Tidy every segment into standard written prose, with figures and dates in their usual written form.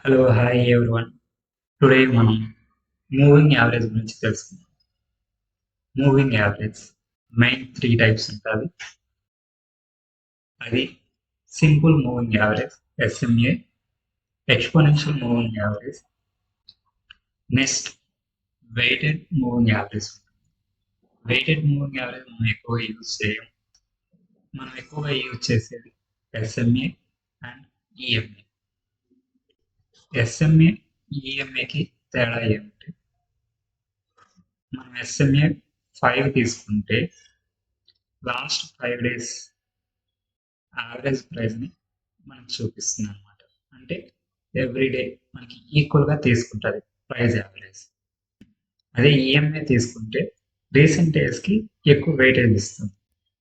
Hello hi everyone. Today మనం moving average గురించి తెలుసుకుందాం. మూవింగ్ యావరేజ్ మెయిన్ 3 టైప్స్ ఉంటాయి. అది simple moving average SMA, exponential moving average, next weighted moving average. Weighted moving average మనం ఎక్కువగా use చేయం. మనం ఎక్కువగా యూజ్ చేసేది ఎస్ఎంఏ అండ్ ఈఎంఏ. ఎస్ఎంఏ ఈఎంఏకి తేడా ఏమిటి? మనం ఎస్ఎంఏ 5 తీసుకుంటే లాస్ట్ 5 డేస్ యావరేజ్ ప్రైస్ని మనకు చూపిస్తుంది అనమాట. అంటే ఎవ్రీ డే మనకి ఈక్వల్గా తీసుకుంటుంది ప్రైస్ యావరేజ్. అదే ఈఎంఐ తీసుకుంటే రీసెంట్ డేస్కి ఎక్కువ వెయిటేజ్ ఇస్తుంది.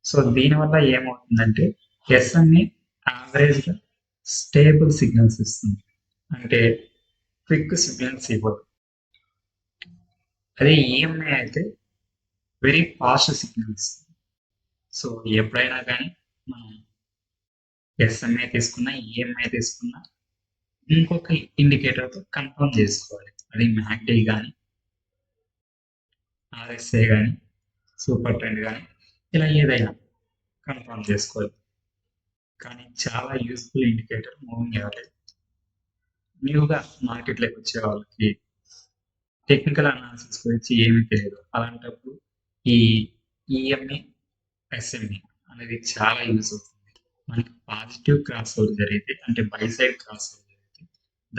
సో దీనివల్ల ఏమవుతుందంటే ఎస్ఎంఏ యావరేజ్గా స్టేబుల్ సిగ్నల్స్ ఇస్తుంది, అంటే క్విక్ సిగ్నల్స్ ఇవ్వదు. అదే ఈఎంఐ అయితే వెరీ ఫాస్ట్ సిగ్నల్స్. సో ఎప్పుడైనా కానీ మనం ఎస్ఎంఐ తీసుకున్నా ఈఎంఐ తీసుకున్నా ఇంకొక ఇండికేటర్తో కన్ఫర్మ్ చేసుకోవాలి. అది మ్యాక్డీ కానీ ఆర్ఎస్ఏ కానీ సూపర్ ట్రెండ్ కానీ ఇలా ఏదైనా కన్ఫర్మ్ చేసుకోవాలి. కానీ చాలా యూస్ఫుల్ ఇండికేటర్ మూవింగ్ యావరేజ్. న్యూగా మార్కెట్లోకి వచ్చే వాళ్ళకి టెక్నికల్ అనాలిసిస్ గురించి ఏమీ తెలియదు. అలాంటప్పుడు ఈ ఈఎంఏ ఎస్ఎంఏ అనేది చాలా యూజ్ అవుతుంది. మనకి పాజిటివ్ క్రాస్ ఓవర్ జరిగితే, అంటే బై సైడ్ క్రాస్ ఓవర్ జరిగితే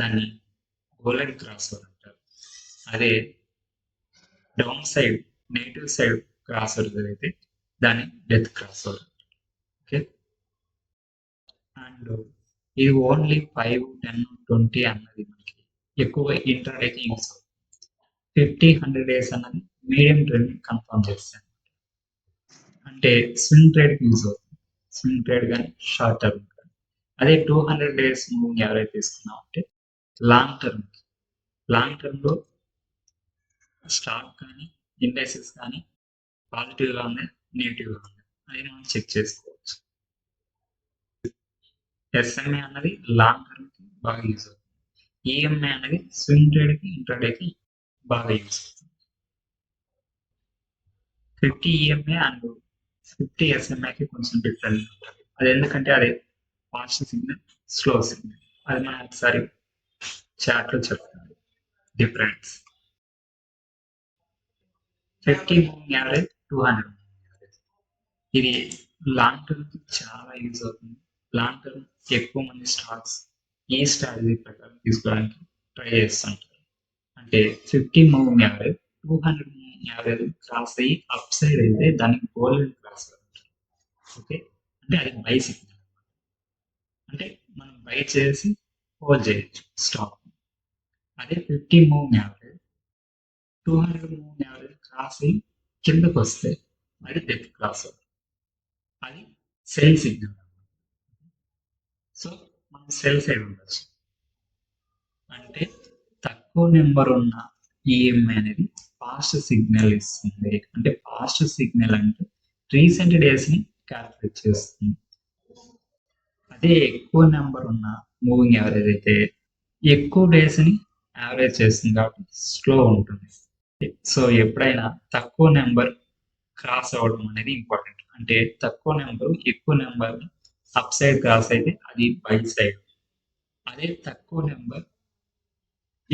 దాన్ని గోల్డెన్ క్రాస్ ఓవర్ అంటారు. అదే down side negative side cross over జరిగితే దాన్ని death cross over. Okay, and ఇది ఓన్లీ 5, 10, 20 అన్నది మనకి ఎక్కువగా ఇంటర్డేకి యూస్ అవుతుంది. 50, 100 డేస్ అన్నది మీడియం ట్రెండ్ కన్ఫర్మ్ చేస్తాను. అంటే స్వింగ్ ట్రేడ్ యూజ్ అవుతుంది, స్వింగ్ ట్రేడ్ కానీ షార్ట్ టర్మ్ కానీ. అదే 200 డేస్ మూవింగ్ ఎవరైతే తీసుకున్నాం అంటే లాంగ్ టర్మ్. లాంగ్ టర్మ్లో స్టాక్ కానీ ఇండెక్సెస్ కానీ పాజిటివ్గా ఉన్నాయి, నెగిటివ్గా ఉన్నాయి, అది మనం చెక్ చేసుకోవచ్చు. ఎస్ఎంఏ అన్నది లాంగ్ టర్మ్ కి బాగా యూజ్ అవుతుంది. ఈఎంఐ అనేది స్వింగ్ ట్రేడ్ కి ఇంట్రాడేకి బాగా యూజ్ అవుతుంది. 50 ఈఎంఐ అండ్ 50 ఎస్ఎంఐకి కొంచెం డిఫరెంట్ ఉంటుంది. అది ఎందుకంటే అది ఫాస్ట్ సిగ్నల్, స్లో సిగ్నల్. అది మనం ఒకసారి చాట్ లో చెప్తాం difference. 50 moving average, 200 moving average. ఇది లాంగ్ టర్మ్ కి చాలా యూజ్ అవుతుంది. లాంగ్ టర్మ్ ఎక్కువ మంది స్టాక్స్ ఈ స్ట్రాటజీ ప్రకారం తీసుకోవడానికి ట్రై చేస్తుంటారు. అంటే 50 moving average 200 moving average cross అయ్యి అప్ సైడ్ అయితే దానికి గోల్డెన్ క్రాస్ అంటారు. ఓకే, అంటే అది బై సిగ్నల్. అంటే మనం బై చేసి హోల్డ్ చేయొచ్చు స్టాక్. అదే 50 moving average 200 moving average cross అయ్యి కిందకు వస్తే అది డెత్ క్రాస్, అది సెల్ సిగ్నల్. సో మనం సెల్ సైడ్ ఉండొచ్చు. అంటే తక్కువ నెంబర్ ఉన్న ఈఎంఐ అనేది ఫాస్ట్ సిగ్నల్ ఇస్తుంది. అంటే ఫాస్ట్ సిగ్నల్ అంటే రీసెంట్ డేస్ ని క్యాల్కులేట్ చేస్తుంది. అదే ఎక్కువ నెంబర్ ఉన్న మూవింగ్ యావరేజ్ అయితే ఎక్కువ డేస్ ని యావరేజ్ చేస్తుంది కాబట్టి స్లో ఉంటుంది. సో ఎప్పుడైనా తక్కువ నెంబర్ క్రాస్ అవ్వడం అనేది ఇంపార్టెంట్. అంటే తక్కువ నెంబర్ ఎక్కువ నెంబర్ అప్ సైడ్ క్రాస్ అయితే అది బై సైడ్. అదే తక్కువ నెంబర్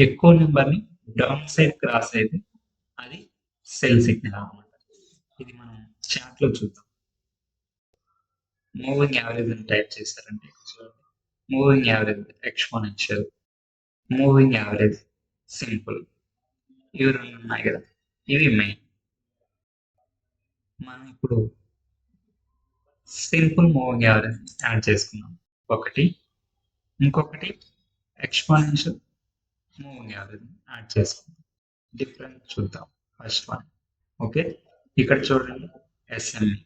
ఎక్కువ నెంబర్ని డౌన్ సైడ్ క్రాస్ అయితే అది సెల్ సిగ్నల్ అన్నమాట. ఇది మనం చాట్ లో చూద్దాం. మూవింగ్ యావరేజ్ అని టైప్ చేశారంటే చూడండి, moving average exponential, moving average simple, ఇవి రెండు ఉన్నాయి కదా, ఇవి మెయిన్. మనం ఇప్పుడు సింపుల్ మూవింగ్ యావరేజ్ యాడ్ చేసుకున్నాం ఒకటి, ఇంకొకటి ఎక్స్పోనెన్షియల్ మూవింగ్ యావరేజ్ యాడ్ చేసుకున్నాం. డిఫరెంట్ చూద్దాం. ఫస్ట్ వన్, ఓకే, ఇక్కడ చూడండి ఎస్ఎంఈ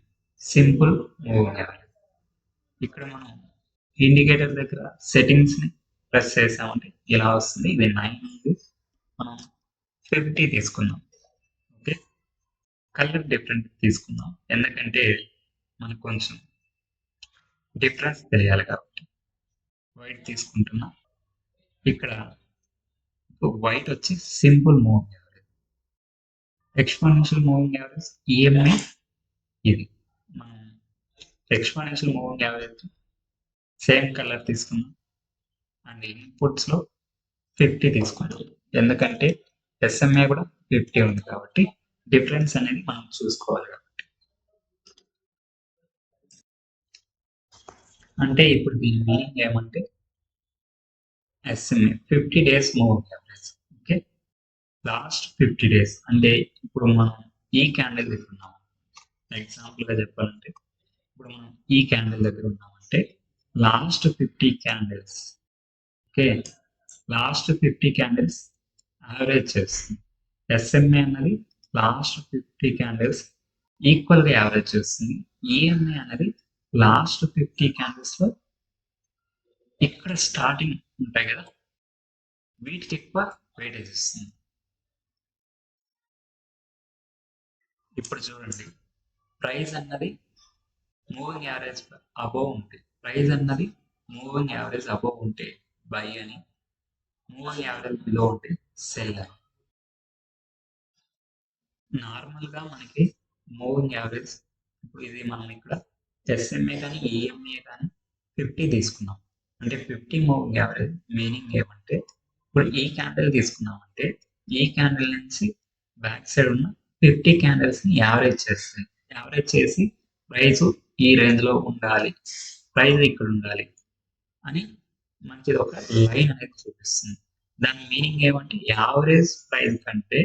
సింపుల్ మూవింగ్ యావరేజ్. ఇక్కడ మనం ఇండికేటర్ దగ్గర సెట్టింగ్స్ ని ప్రెస్ చేసామంటే ఇలా వస్తుంది. ఇది 9 ఉంది, మనం 50 తీసుకుందాం. ఓకే, కలర్ డిఫరెంట్ తీసుకుందాం ఎందుకంటే మనకు కొంచెం డిఫరెన్స్ తెలియాలి కాబట్టి వైట్ తీసుకుంటున్నా. ఇక్కడ వైట్ వచ్చి simple moving average, exponential moving average EMI ఇది. మనం exponential moving average same colour తీసుకున్నాం అండ్ ఇన్పుట్స్ లో 50 తీసుకున్నాం, ఎందుకంటే ఎస్ఎంఏ కూడా 50 ఉంది కాబట్టి డిఫరెన్స్ అనేది మనం చూసుకోవాలి కాబట్టి. అంటే ఇప్పుడు దీని మీనింగ్ ఏమంటే SMA 50 days moving average. Okay, last 50 days అంటే ఇప్పుడు మనం ఈ క్యాండిల్ దగ్గర ఉన్నాం, ఎగ్జాంపుల్ గా చెప్పాలంటే ఇప్పుడు మనం ఈ క్యాండిల్ దగ్గర ఉన్నామంటే last 50 candles, okay, last 50 candles average చేస్తుంది. ఎస్ఎంఏ అన్నది లాస్ట్ 50 క్యాండిల్స్ ఈక్వల్ గా యావరేజ్ చేస్తుంది. ఈఎంఐ అనేది లాస్ట్ 50 క్యాండిల్స్ లో ఇక్కడ స్టార్టింగ్ ఉంటాయి కదా, వీటికి ఎక్కువ వెయిటేజ్ ఇస్తుంది. ఇప్పుడు చూడండి, ప్రైస్ అన్నది మూవింగ్ యావరేజ్ అబోవ్ ఉంటే, ప్రైస్ అన్నది మూవింగ్ యావరేజ్ అబోవ్ ఉంటే బై అని, మూవింగ్ యావరేజ్ బిలో ఉంటే సెల్ అని. నార్మల్ గా మనకి మూవింగ్ యావరేజ్, ఇప్పుడు ఇది మనం ఇక్కడ ఎస్ఎంఏ కానీ ఈఎంఏ కానీ 50 తీసుకున్నాం అంటే 50 మూవింగ్ యావరేజ్ మీనింగ్ ఏమంటే ఇప్పుడు ఈ క్యాండిల్ తీసుకున్నామంటే ఈ క్యాండిల్ నుంచి బ్యాక్ సైడ్ ఉన్న 50 క్యాండిల్స్ ని యావరేజ్ చేస్తాయి. యావరేజ్ చేసి ప్రైస్ ఈ రేంజ్ లో ఉండాలి, ప్రైస్ ఇక్కడ ఉండాలి అని మనకి ఒక లైన్ అనేది చూపిస్తుంది. దాని మీనింగ్ ఏమంటే యావరేజ్ ప్రైస్ కంటే,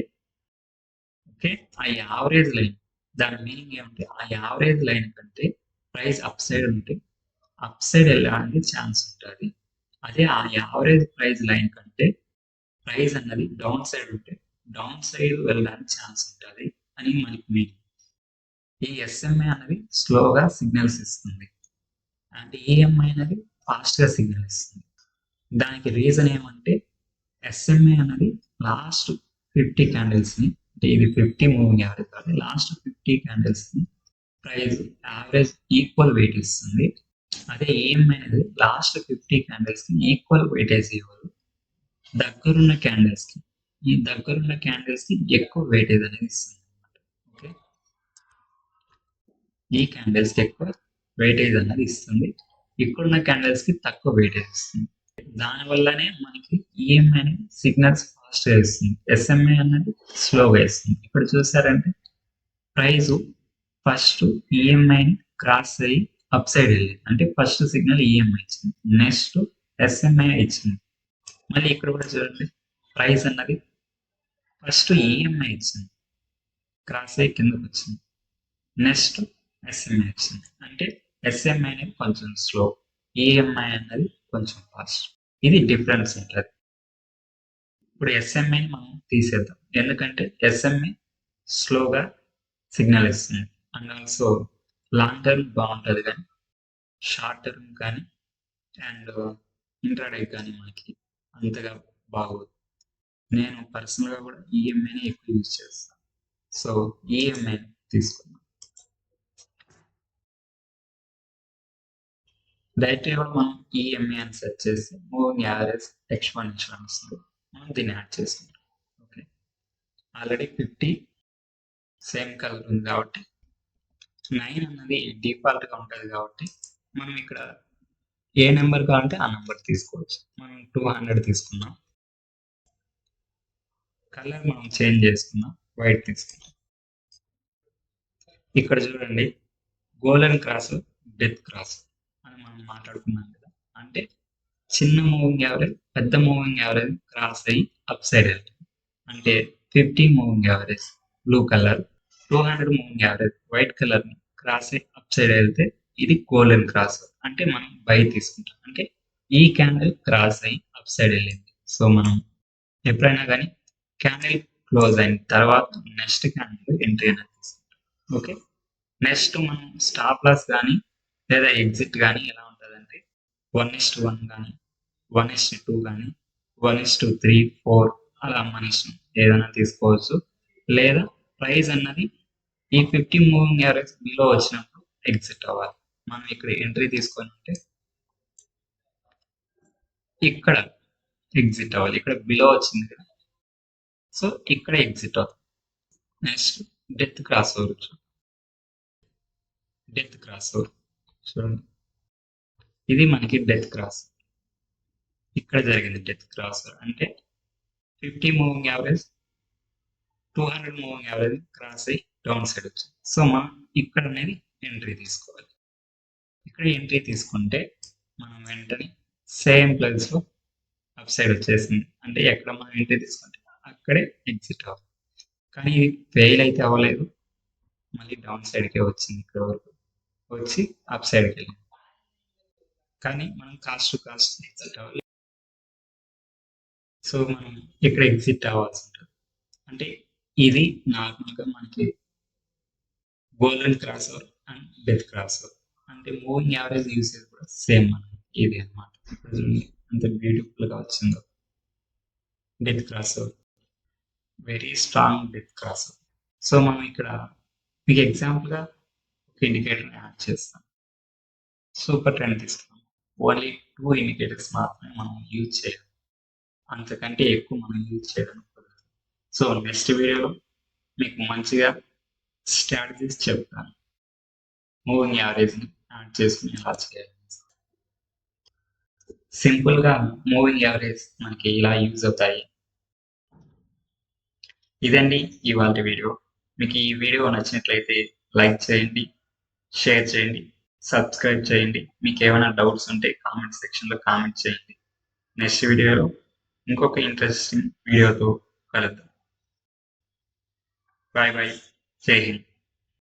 ఓకే, ఆ యావరేజ్ లైన్, దాని మీనింగ్ ఏమంటే ఆ యావరేజ్ లైన్ కంటే ప్రైస్ అప్ సైడ్ ఉంటే అప్ సైడ్ వెళ్ళడానికి ఛాన్స్ ఉంటుంది. అదే ఆ యావరేజ్ ప్రైస్ లైన్ కంటే ప్రైస్ అన్నది డౌన్ సైడ్ ఉంటే డౌన్ సైడ్ వెళ్ళడానికి ఛాన్స్ ఉంటుంది అని మనకి మీనింగ్. ఈ ఎస్ఎంఐ అనేది స్లోగా సిగ్నల్స్ ఇస్తుంది అంటే ఈఎంఐ అనేది ఫాస్ట్ గా సిగ్నల్ ఇస్తుంది. దానికి రీజన్ ఏమంటే ఎస్ఎంఐ అనేది లాస్ట్ 50 క్యాండిల్స్ ని, అంటే ఇది 50 మూవింగ్ యావరేజ్ కాదు, లాస్ట్ 50 క్యాండిల్స్ ని ప్రైస్ యావరేజ్ ఈక్వల్ వెయిట్ ఇస్తుంది. అదే ఈఎంఐ అనేది లాస్ట్ 50 క్యాండిల్స్ కి ఈక్వల్ వెయిటేజ్ ఇవ్వదు, దగ్గరున్న క్యాండిల్స్ కి, ఈ దగ్గరున్న క్యాండిల్స్ కి ఎక్కువ వెయిటేజ్ అనేది ఇస్తుంది. ఓకే, ఈ క్యాండిల్స్ కి ఎక్కువ వెయిటేజ్ అనేది ఇస్తుంది, ఇక్కడున్న క్యాండిల్స్ కి తక్కువ వెయిటేజ్ ఇస్తుంది. దాని వల్లనే మనకి ఈఎంఐ అనేది సిగ్నల్స్ ఫాస్ట్ గా ఇస్తుంది, ఎస్ఎంఐ అనేది స్లోగా ఇస్తుంది. ఇక్కడ చూసారంటే ప్రైస్ ఫస్ట్ ఈఎంఐని క్రాస్ అయ్యి అప్ సైడ్ వెళ్ళింది, అంటే ఫస్ట్ సిగ్నల్ ఈఎంఐ ఇచ్చింది, నెక్స్ట్ ఎస్ఎంఐ ఇచ్చింది. మళ్ళీ ఇక్కడ కూడా చూడండి, ప్రైస్ అన్నది ఫస్ట్ ఈఎంఐ ఇచ్చింది, క్రాస్ అయ్యి కిందకు వచ్చింది, నెక్స్ట్ ఎస్ఎంఐ వచ్చింది. అంటే ఎస్ఎంఐ అనేది కొంచెం స్లో, ఈఎంఐ అన్నది కొంచెం ఫాస్ట్. ఇది డిఫరెన్స్ ఉంటుంది. ఇప్పుడు ఎస్ఎంఐని మనం తీసేద్దాం, ఎందుకంటే ఎస్ఎంఐ స్లోగా సిగ్నల్ ఇస్తుంది అండ్ ఆల్సో లాంగ్ టర్మ్ బాగుంటుంది కానీ షార్ట్ టర్మ్ కానీ అండ్ ఇంట్రాడే కానీ మనకి అంతగా బాగోదు. నేను పర్సనల్గా కూడా ఈఎంఐని ఎక్కువ యూజ్ చేస్తాను, సో ఈఎంఐ తీసుకున్నాను. డైరెక్ట్గా కూడా మనం ఈఎంఐ అని సెర్చ్ చేసి మూవింగ్ యావరేజ్ ఎక్స్పోనెన్షియల్ అని వస్తుంది, మనం దీన్ని యాడ్ చేసుకుంటాం. ఓకే, ఆల్రెడీ 50 సేమ్ కలర్ ఉంది కాబట్టి 9 అన్నది డిఫాల్ట్ గా ఉంటుంది కాబట్టి మనం ఇక్కడ ఏ నెంబర్ కావాలంటే ఆ నెంబర్ తీసుకోవచ్చు. మనం 200 తీసుకున్నాం, కలర్ మనం చేంజ్ చేసుకున్నాం, వైట్ తీసుకున్నాం. ఇక్కడ చూడండి, గోల్డెన్ క్రాస్, డెత్ క్రాస్ అని మనం మాట్లాడుకున్నాం కదా, అంటే చిన్న మూవింగ్ యావరేజ్ పెద్ద మూవింగ్ యావరేజ్ క్రాస్ అయ్యి అప్ సైడ్ వెళ్తుంది. అంటే 50 moving average blue colour, 200 moving average white colour ని క్రాస్ అయ్యి అప్ సైడ్ వెళ్తే ఇది గోల్డెన్ క్రాస్, అంటే మనం బై తీసుకుంటాం. అంటే ఈ క్యాండిల్ క్రాస్ అయ్యి అప్ సైడ్ వెళ్ళింది, సో మనం ఎప్పుడైనా కానీ క్యాండిల్ క్లోజ్ అయిన తర్వాత నెక్స్ట్ క్యాండిల్ ఎంట్రీ అనేది తీసుకుంటాం. ఓకే, నెక్స్ట్ మనం స్టాప్ లాస్ కానీ లేదా ఎగ్జిట్ కానీ ఎలా ఉంటుందంటే 1:1 కానీ 1:2 కానీ 1:3, 4 అలా మన ఇష్టం ఏదైనా తీసుకోవచ్చు. లేదా ప్రైస్ అన్నది ఈ 50 మూవింగ్ యావరేజ్ బిలో వచ్చినప్పుడు ఎగ్జిట్ అవ్వాలి. మనం ఇక్కడ ఎంట్రీ తీసుకొని ఉంటే ఇక్కడ ఎగ్జిట్ అవ్వాలి. ఇక్కడ బిలో వచ్చింది కదా, సో ఇక్కడ ఎగ్జిట్ అవుతుంది. Next death cross over. Death cross over చూడండి, ఇది మనకి డెత్ క్రాస్. ఇక్కడ జరిగింది డెత్ క్రాస్ ఓవర్ అంటే 50 moving average 200 moving average cross అయ్యి డౌన్ సైడ్ వచ్చింది. సో మనం ఇక్కడ అనేది ఎంట్రీ తీసుకోవాలి. ఇక్కడ ఎంట్రీ తీసుకుంటే మనం వెంటనే సేమ్ ప్లేస్ లో అప్ సైడ్ వచ్చేసింది. అంటే ఎక్కడ మనం ఎంట్రీ తీసుకుంటే అక్కడే ఎగ్జిట్ అవ్వాలి. కానీ ఇది ఫెయిల్ అయితే అవ్వలేదు, మళ్ళీ డౌన్ సైడ్కే వచ్చింది. ఇక్కడ వరకు వచ్చి అప్ సైడ్కి వెళ్ళింది. కానీ మనం కాస్ట్ టు కాస్ట్ ఎగ్జిట్ అవ్వాలి. సో మనం ఇక్కడ ఎగ్జిట్ అవ్వాల్సి ఉంటుంది. అంటే ఇది నార్మల్గా మనకి golden cross over and death cross over. అంటే మూవింగ్ యావరేజ్ యూసేజ్ కూడా సేమ్ మనకి ఇది అనమాట. ఇప్పుడు చూడండి అంత బ్యూటిఫుల్ గా వచ్చిందో death cross over, very strong death cross over. So మనం ఇక్కడ మీకు ఎగ్జాంపుల్ గా ఒక ఇండికేటర్ యాడ్ చేస్తాం. సూపర్ ట్రెండ్ తీసుకున్నాం, ఓన్లీ 2 ఇండికేటర్స్ మాత్రమే మనం యూజ్ చేయాలి, అంతకంటే ఎక్కువ మనం యూజ్ చేయడం. సో నెక్స్ట్ వీడియోలో మీకు మంచిగా స్ట్రాటజీస్ చెప్తాను, మూవింగ్ యావరేజ్ని యాడ్ చేసుకుని ఎలా చేయాలి. సింపుల్గా మూవింగ్ యావరేజ్ మనకి ఇలా యూజ్ అవుతాయి. ఇదండి ఇవాళ వీడియో. మీకు ఈ వీడియో నచ్చినట్లయితే లైక్ చేయండి, షేర్ చేయండి, సబ్స్క్రైబ్ చేయండి. మీకు ఏమైనా డౌట్స్ ఉంటే కామెంట్ సెక్షన్లో కామెంట్ చేయండి. నెక్స్ట్ వీడియోలో ఇంకొక ఇంట్రెస్టింగ్ వీడియోతో కలుద్దాం. బాయ్ బాయ్, జై హింద్.